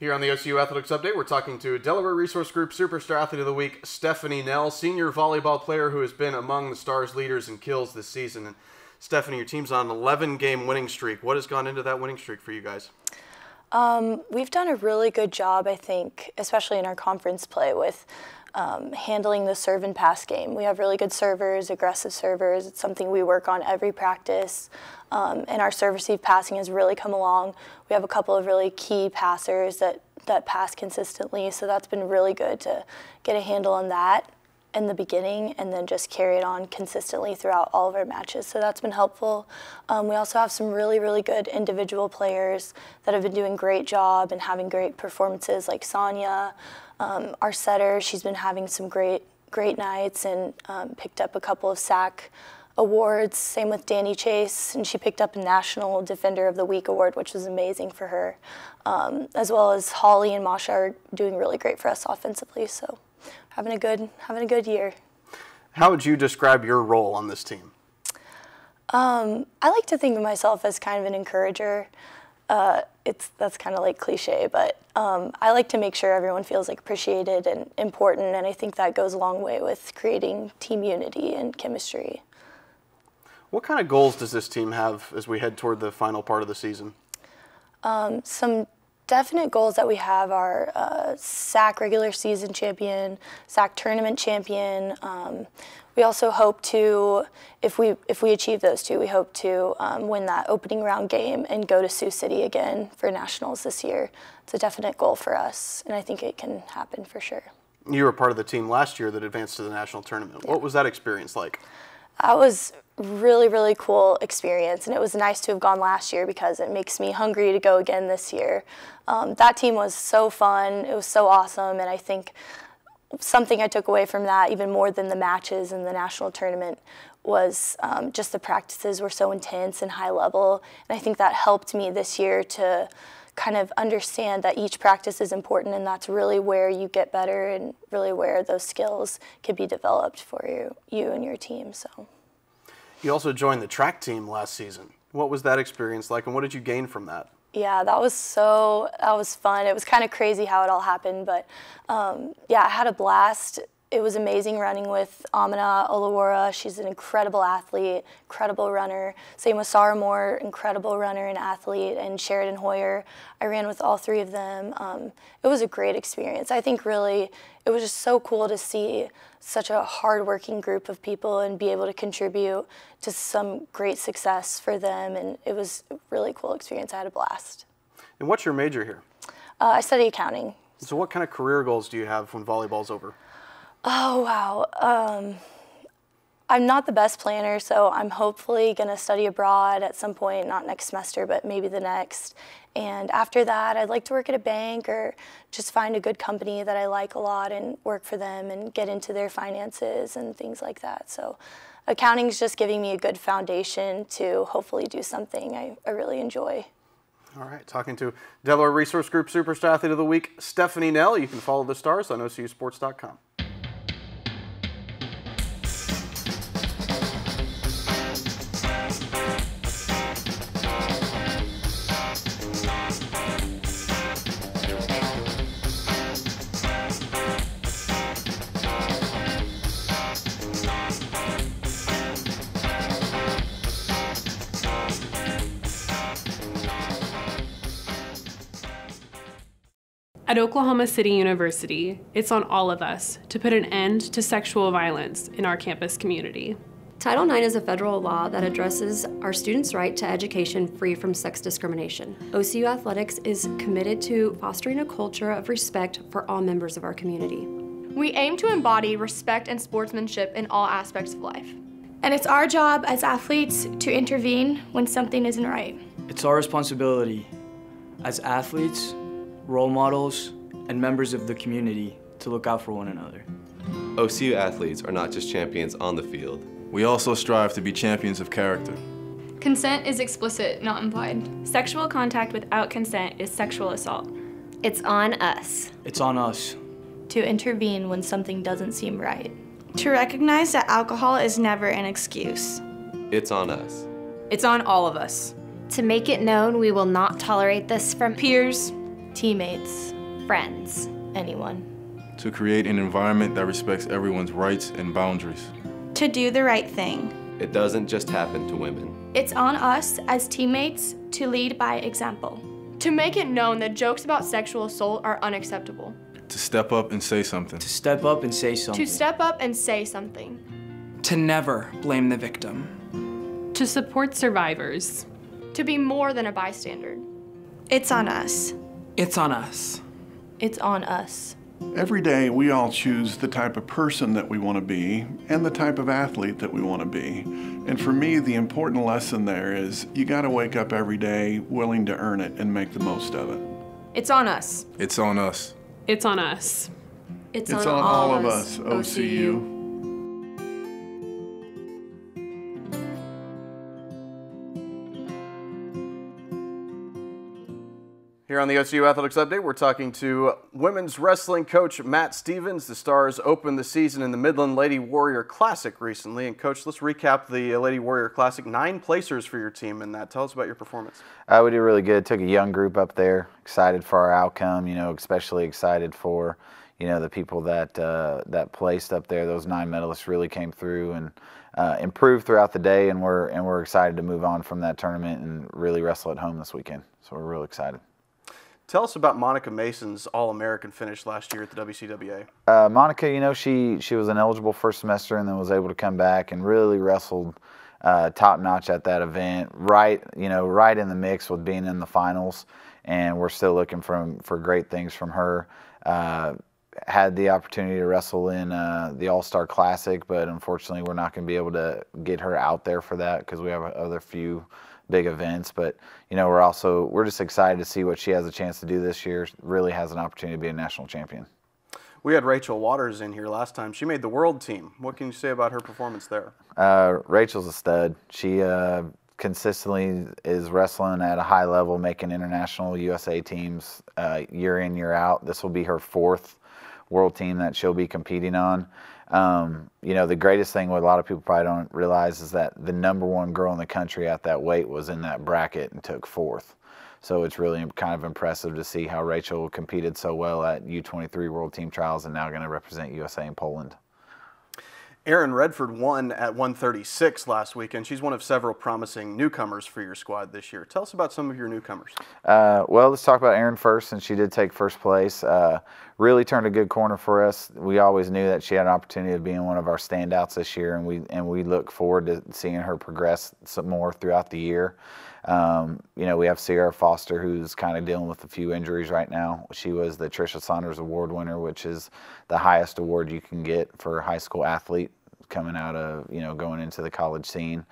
Here on the OCU Athletics Update, we're talking to Delaware Resource Group Superstar Athlete of the Week, Stefani Nell, senior volleyball player who has been among the Stars' leaders in kills this season. And Stefani, your team's on an 11-game winning streak. What has gone into that winning streak for you guys? We've done a really good job, I think, especially in our conference play with handling the serve and pass game. We have really good servers, aggressive servers. It's something we work on every practice. And our serve-receive passing has really come along. We have a couple of really key passers that pass consistently, so that's been really good to get a handle on that in the beginning and then just carry it on consistently throughout all of our matches. So that's been helpful. We also have some really, really good individual players that have been doing a great job and having great performances, like Sonia, our setter. She's been having some great nights and picked up a couple of SAC awards. Same with Danny Chase, and she picked up a National Defender of the Week award, which was amazing for her. As well as Holly and Masha are doing really great for us offensively. So having a good year. How would you describe your role on this team? I like to think of myself as kind of an encourager. That's kind of like cliche, but I like to make sure everyone feels like appreciated and important, and I think that goes a long way with creating team unity and chemistry. What kind of goals does this team have as we head toward the final part of the season? Some definite goals that we have are SAC regular season champion, SAC tournament champion. We also hope to, if we achieve those two, we hope to win that opening round game and go to Sioux City again for nationals this year. It's a definite goal for us, and I think it can happen for sure. You were part of the team last year that advanced to the national tournament. Yeah. What was that experience like? That was really, really cool experience, and it was nice to have gone last year because it makes me hungry to go again this year. That team was so fun. It was so awesome, and I think something I took away from that, even more than the matches in the national tournament, was just the practices were so intense and high level, and I think that helped me this year to kind of understand that each practice is important, and that's really where you get better and really where those skills can be developed for you and your team. So, you also joined the track team last season. What was that experience like, and what did you gain from that? Yeah, that was fun. It was kind of crazy how it all happened, but yeah, I had a blast. It was amazing running with Amina Olawara. She's an incredible athlete, incredible runner. Same with Sarah Moore, incredible runner and athlete, and Sheridan Hoyer. I ran with all three of them. It was a great experience. I think really it was just so cool to see such a hard-working group of people and be able to contribute to some great success for them, and it was a really cool experience. I had a blast. And what's your major here? I study accounting. So what kind of career goals do you have when volleyball's over? Oh, wow. I'm not the best planner, so I'm hopefully going to study abroad at some point, not next semester, but maybe the next. And after that, I'd like to work at a bank or just find a good company that I like a lot and work for them and get into their finances and things like that. So accounting is just giving me a good foundation to hopefully do something I really enjoy. All right, talking to Delaware Resource Group Superstar Athlete of the Week, Stefani Nell. You can follow the Stars on OCUsports.com. At Oklahoma City University, it's on all of us to put an end to sexual violence in our campus community. Title IX is a federal law that addresses our students' right to education free from sex discrimination. OCU Athletics is committed to fostering a culture of respect for all members of our community. We aim to embody respect and sportsmanship in all aspects of life. And it's our job as athletes to intervene when something isn't right. It's our responsibility as athletes, role models, and members of the community to look out for one another. OCU athletes are not just champions on the field. We also strive to be champions of character. Consent is explicit, not implied. Sexual contact without consent is sexual assault. It's on us. It's on us. To intervene when something doesn't seem right. To recognize that alcohol is never an excuse. It's on us. It's on all of us. To make it known we will not tolerate this from peers, teammates, friends, anyone. To create an environment that respects everyone's rights and boundaries. To do the right thing. It doesn't just happen to women. It's on us as teammates to lead by example. To make it known that jokes about sexual assault are unacceptable. To step up and say something. To step up and say something. To step up and say something. To never blame the victim. To support survivors. To be more than a bystander. It's on us. It's on us. It's on us. Every day we all choose the type of person that we want to be and the type of athlete that we want to be. And for me, the important lesson there is you got to wake up every day willing to earn it and make the most of it. It's on us. It's on us. It's on us. It's on all of us, OCU. Here on the OCU Athletics Update, we're talking to women's wrestling coach Matt Stevens. The Stars opened the season in the Midland Lady Warrior Classic recently. And Coach, let's recap the Lady Warrior Classic. 9 placers for your team in that. Tell us about your performance. We did really good. Took a young group up there. Excited for our outcome. You know, especially excited for, you know, the people that that placed up there. Those 9 medalists really came through and improved throughout the day. And we're excited to move on from that tournament and really wrestle at home this weekend. So we're real excited. Tell us about Monica Mason's All-American finish last year at the WCWA. Monica, you know, she was ineligible first semester and then was able to come back and really wrestled top-notch at that event. Right in the mix with being in the finals, and we're still looking for great things from her. Had the opportunity to wrestle in the All-Star Classic, but unfortunately we're not going to be able to get her out there for that because we have other few big events. But you know, we're just excited to see what she has a chance to do this year. Really has an opportunity to be a national champion. We had Rachel Waters in here last time. She made the world team. What can you say about her performance there? Rachel's a stud. She consistently is wrestling at a high level, making international USA teams year in, year out. This will be her 4th world team that she'll be competing on. You know, the greatest thing what a lot of people probably don't realize is that the #1 girl in the country at that weight was in that bracket and took 4th. So it's really kind of impressive to see how Rachel competed so well at U23 World Team Trials and now going to represent USA in Poland. Erin Redford won at 136 last weekend. She's one of several promising newcomers for your squad this year. Tell us about some of your newcomers. Well, let's talk about Erin first, since she did take first place. Really turned a good corner for us. We always knew that she had an opportunity of being one of our standouts this year, and we look forward to seeing her progress some more throughout the year. You know, we have Sierra Foster, who's kind of dealing with a few injuries right now. She was the Tricia Saunders Award winner, which is the highest award you can get for a high school athlete coming out of, you know, going into the college scene.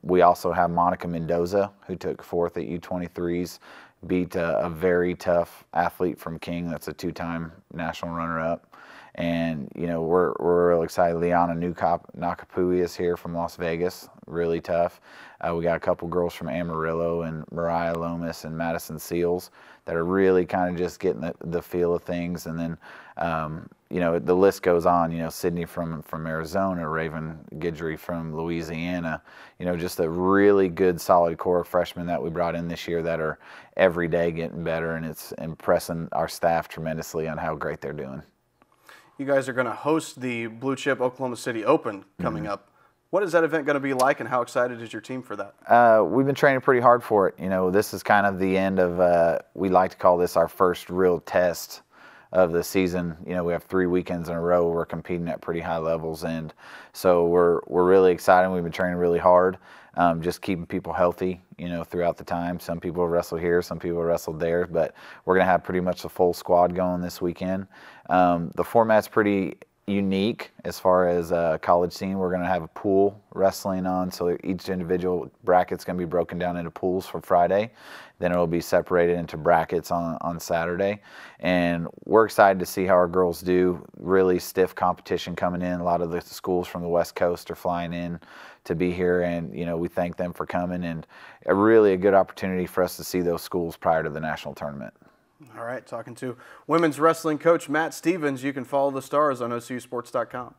We also have Monica Mendoza, who took 4th at U23s, beat a very tough athlete from King that's a 2-time national runner-up. And, you know, we're real excited. Liana Nakapui is here from Las Vegas, really tough. We got a couple girls from Amarillo and Mariah Lomas and Madison Seals that are really kind of just getting the feel of things. And then, you know, the list goes on. You know, Sydney from Arizona, Raven Guidry from Louisiana. You know, just a really good, solid core of freshmen that we brought in this year that are every day getting better, and it's impressing our staff tremendously on how great they're doing. You guys are going to host the Blue Chip Oklahoma City Open coming up. What is that event going to be like, and how excited is your team for that? We've been training pretty hard for it. You know, this is kind of the end of, we like to call this our first real test of the season. You know, we have 3 weekends in a row where we're competing at pretty high levels, and so we're really excited. We've been training really hard, just keeping people healthy, you know, throughout the time. Some people wrestle here, some people wrestled there, but we're going to have pretty much the full squad going this weekend. The format's pretty unique as far as college scene. We're going to have a pool wrestling on, so each individual bracket's going to be broken down into pools for Friday. Then it will be separated into brackets on Saturday. And we're excited to see how our girls do. Really stiff competition coming in. A lot of the schools from the West Coast are flying in to be here, and you know, we thank them for coming, and really a good opportunity for us to see those schools prior to the national tournament. All right, talking to women's wrestling coach Matt Stevens. You can follow the Stars on OCUsports.com.